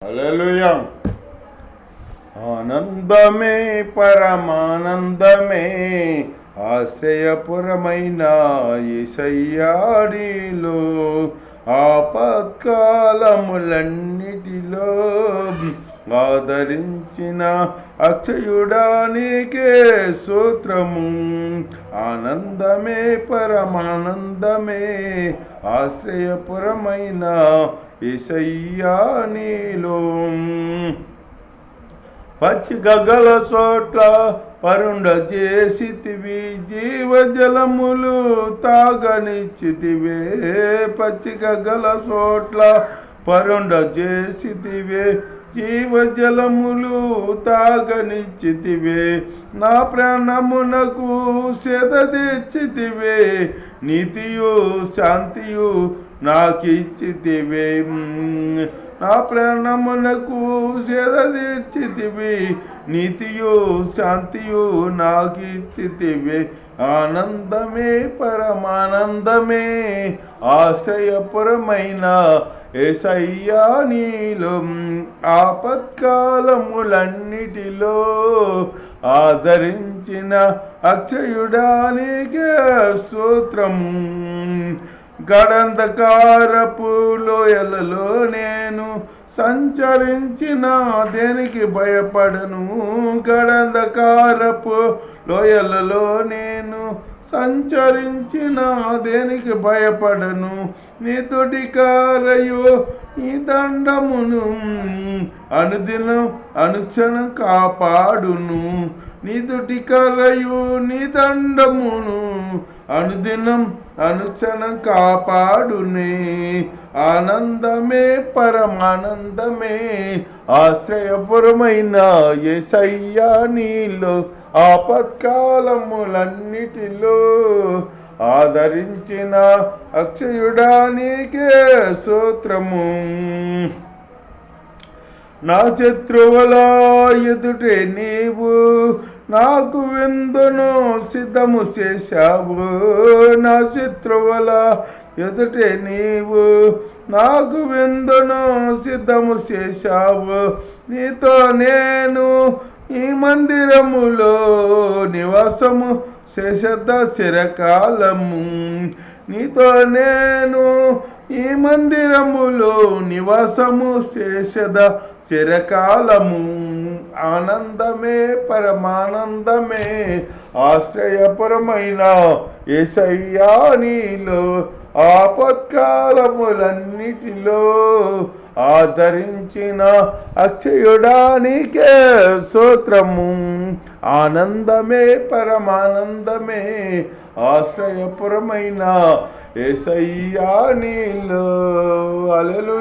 హల్లెలూయా. ఆనందమే పరమానందమే ఆశ్రయపురమైన యేసయ్యాడిలో ఆపత్కాలములన్నిటిలో ఆదరించిన అక్షయుడానికే స్తోత్రము. ఆనందమే పరమానందమే ఆశ్రయపురమైన యేసయ్యా నీలో పచ్చిక గల చోట్ల పరుండ చేసితివి, జీవజలములు తాగనిచ్చితివే. పచ్చిక గల చోట్ల పరుండ చేసితివే, జీవజలములు తాగనిచ్చితివే. నా ప్రాణమునకు సేద తెచ్చితివే, నీతియు శాంతియు నాకిచ్చితివే. నా ప్రాణమునకు సేద తీర్చితివి, నీతియు శాంతియు నాకిచ్చితివే. ఆనందమే పరమానందమే ఆశ్రయపురమైన యేసయ్యా నీలో ఆపత్కాలములన్నిటిలో ఆదరించిన అక్షయుడానికే స్తోత్రము. గడంధకారపు లోయలలో నేను సంచరించిన దేనికి భయపడను. గడంధకారపు లోయలలో నేను సంచరించిన దేనికి భయపడను. నీ తొడికారయో ఈ దండమును అనుదినం అనుక్షణం కాపాడును. నీ తొడికారయు నీ దండమును అనుదినం అనుక్షణం కాపాడునే. ఆనందమే పరమానందమే ఆశ్రయపురమైన యేసయ్యా నీలో ఆపత్కాలములన్నిటిలో ఆదరించిన అక్షయుడానికే స్తోత్రము. నా శత్రువుల ఎదుటే నీవు నాకు విందును సిద్ధము చేశావు. నా శత్రువుల ఎదుటే నీవు నాకు విందును సిద్ధము చేశావు. నీతో నేను ఈ మందిరములో నివాసము చేసేద చిరకాలము. నీతో నేను ఈ మందిరములో నివాసము చేసేద చిరకాలము. ఆనందమే పరమానందమే ఆశ్రయపురమైన యేసయ్యా నీలో ఆపత్కాలములన్నిటిలో ఆదరించిన అక్షయుడానికే స్తోత్రము. ఆనందమే పరమానందమే ఆశ్రయపురమైన యేసయ్యా నీలో. హల్లెలూయా.